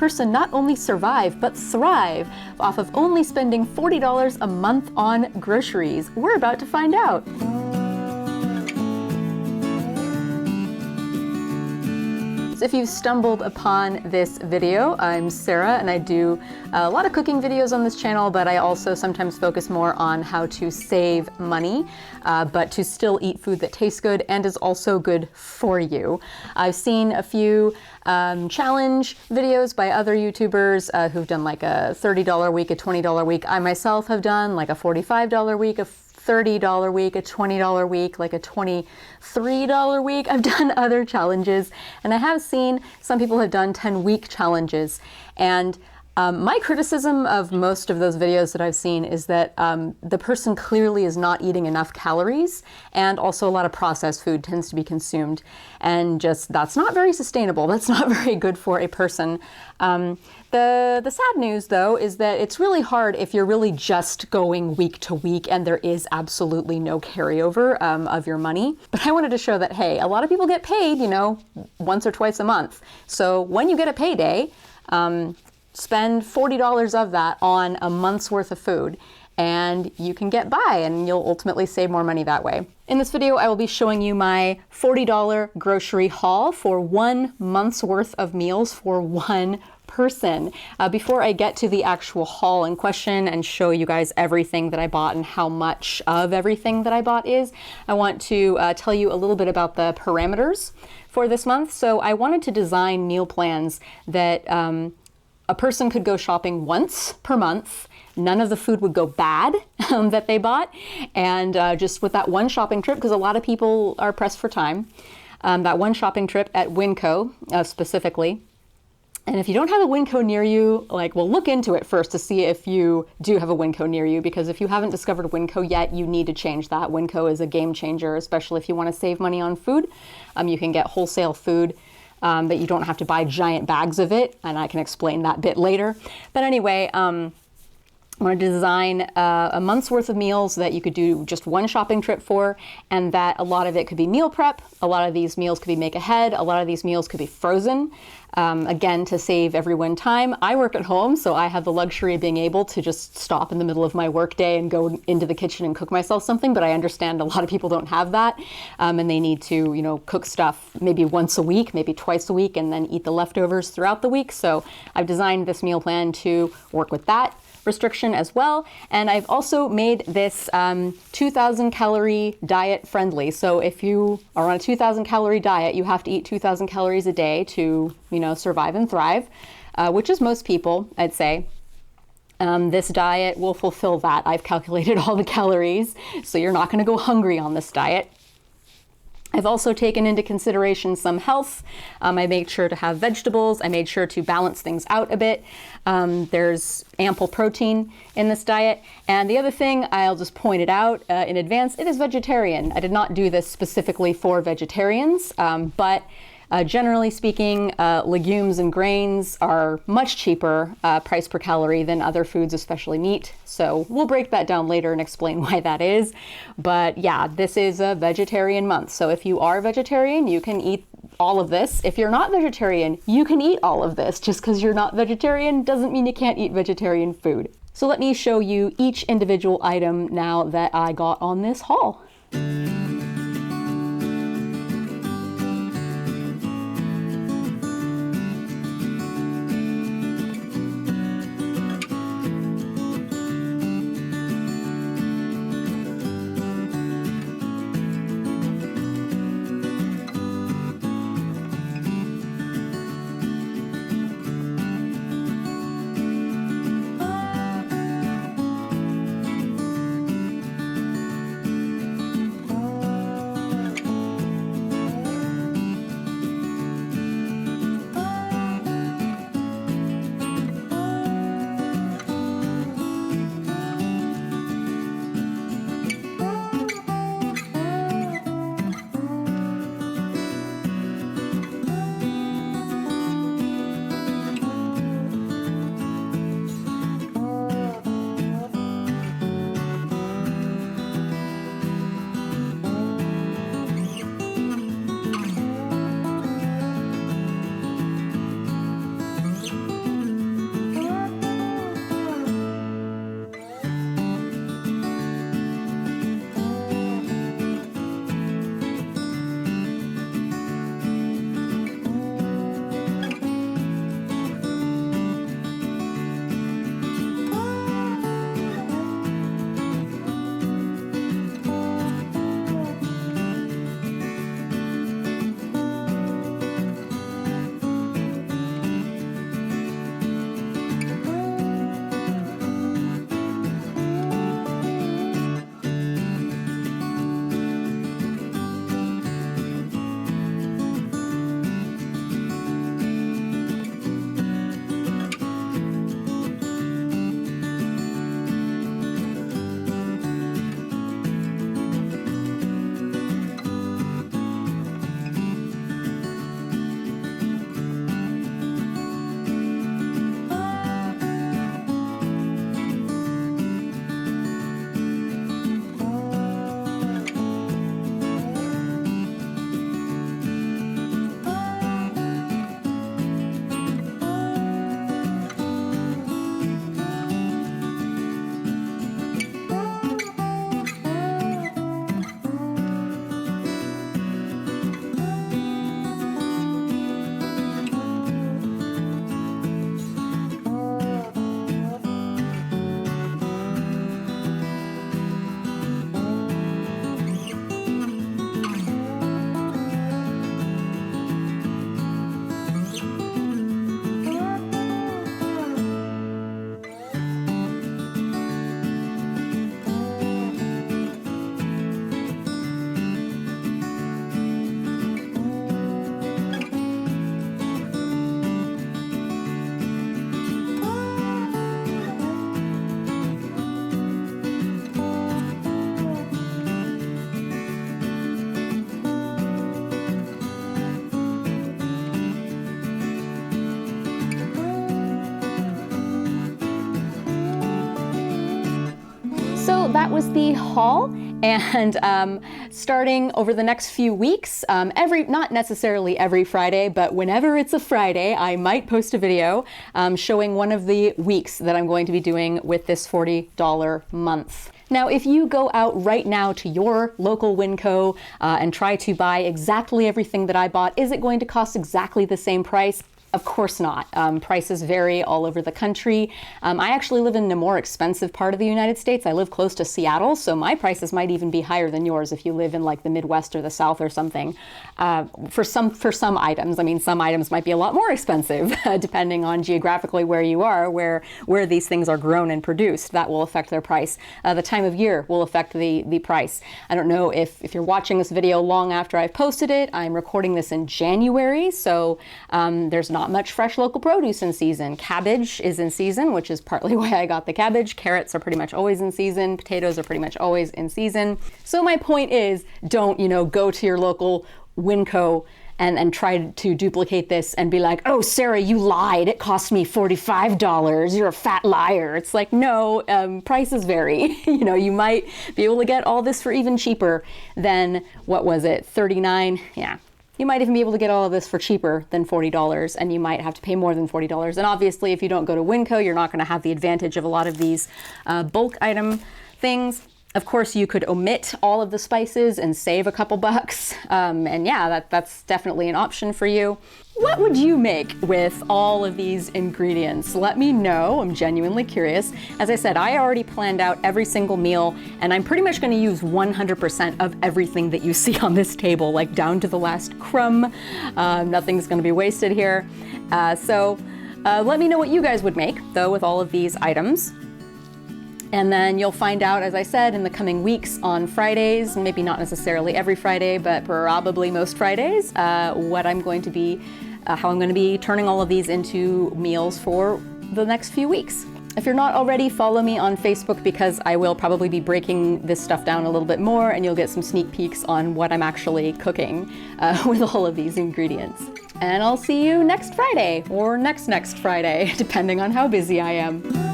person not only survive, but thrive off of only spending $40 a month on groceries? We're about to find out. If you've stumbled upon this video, I'm Sarah and I do a lot of cooking videos on this channel, but I also sometimes focus more on how to save money, but to still eat food that tastes good and is also good for you. I've seen a few challenge videos by other YouTubers who've done like a $30 week, a $20 week. I myself have done like a $45 week, a $30 week, a $20 week, like a $23 week. I've done other challenges, and I have seen some people have done 10-week challenges. And my criticism of most of those videos that I've seen is that the person clearly is not eating enough calories, and also a lot of processed food tends to be consumed. And just, that's not very sustainable. That's not very good for a person. The sad news, though, is that it's really hard if you're really just going week to week and there is absolutely no carryover of your money. But I wanted to show that, hey, a lot of people get paid, you know, once or twice a month. So when you get a payday, spend $40 of that on a month's worth of food, and you can get by and you'll ultimately save more money that way. In this video, I will be showing you my $40 grocery haul for 1 month's worth of meals for one person. Before I get to the actual haul in question and show you guys everything that I bought and how much of everything that I bought is, I want to tell you a little bit about the parameters for this month. So I wanted to design meal plans that a person could go shopping once per month. None of the food would go bad that they bought. And just with that one shopping trip, because a lot of people are pressed for time, that one shopping trip at Winco specifically. And if you don't have a Winco near you, well, look into it first to see if you do have a Winco near you, because if you haven't discovered Winco yet, you need to change that. Winco is a game changer, especially if you want to save money on food. You can get wholesale food that you don't have to buy giant bags of it, and I can explain that bit later. But anyway, I wanted to design a month's worth of meals that you could do just one shopping trip for, and that a lot of it could be meal prep. A lot of these meals could be make ahead. A lot of these meals could be frozen. Again, to save everyone time. I work at home, so I have the luxury of being able to just stop in the middle of my workday and go into the kitchen and cook myself something, but I understand a lot of people don't have that, and they need to, you know, cook stuff maybe once a week, maybe twice a week, and then eat the leftovers throughout the week. So I've designed this meal plan to work with that restriction as well. And I've also made this 2,000 calorie diet friendly. So if you are on a 2,000 calorie diet, you have to eat 2,000 calories a day to, you know, survive and thrive, which is most people, I'd say. This diet will fulfill that. I've calculated all the calories, so you're not going to go hungry on this diet. I've also taken into consideration some health. I made sure to have vegetables. I made sure to balance things out a bit. There's ample protein in this diet. And the other thing, I'll just point it out in advance, it is vegetarian. I did not do this specifically for vegetarians, but generally speaking, legumes and grains are much cheaper price per calorie than other foods, especially meat. So we'll break that down later and explain why that is. But yeah, this is a vegetarian month. So if you are vegetarian, you can eat all of this. If you're not vegetarian, you can eat all of this. Just because you're not vegetarian doesn't mean you can't eat vegetarian food. So let me show you each individual item now that I got on this haul. that was the haul. And starting over the next few weeks, not necessarily every Friday, but whenever it's a Friday, I might post a video showing one of the weeks that I'm going to be doing with this $40 month. Now, if you go out right now to your local Winco and try to buy exactly everything that I bought, is it going to cost exactly the same price? Of course not. Prices vary all over the country. I actually live in a more expensive part of the United States. I live close to Seattle, so my prices might even be higher than yours if you live in like the Midwest or the South or something. For some items, I mean, some items might be a lot more expensive depending on geographically where you are, where these things are grown and produced. That will affect their price. The time of year will affect the price. I don't know if you're watching this video long after I've posted it. I'm recording this in January, so there's not much fresh local produce in season. Cabbage is in season, which is partly why I got the cabbage. Carrots are pretty much always in season. Potatoes are pretty much always in season. So my point is, don't, go to your local Winco and try to duplicate this and be like, oh, Sarah, you lied. It cost me $45. You're a fat liar. It's like, no, prices vary. You might be able to get all this for even cheaper than, what was it, $39? Yeah. You might even be able to get all of this for cheaper than $40, and you might have to pay more than $40. And obviously, if you don't go to Winco, you're not going to have the advantage of a lot of these bulk item things. Of course, you could omit all of the spices and save a couple bucks. And yeah, that's definitely an option for you. What would you make with all of these ingredients? Let me know. I'm genuinely curious. As I said, I already planned out every single meal, and I'm pretty much going to use 100% of everything that you see on this table, like down to the last crumb. Nothing's going to be wasted here. So let me know what you guys would make, though, with all of these items. And then you'll find out, as I said, in the coming weeks on Fridays, maybe not necessarily every Friday, but probably most Fridays, what I'm going to be, how I'm going to be turning all of these into meals for the next few weeks. If you're not already, follow me on Facebook because I will probably be breaking this stuff down a little bit more, and you'll get some sneak peeks on what I'm actually cooking with all of these ingredients. And I'll see you next Friday or next Friday, depending on how busy I am.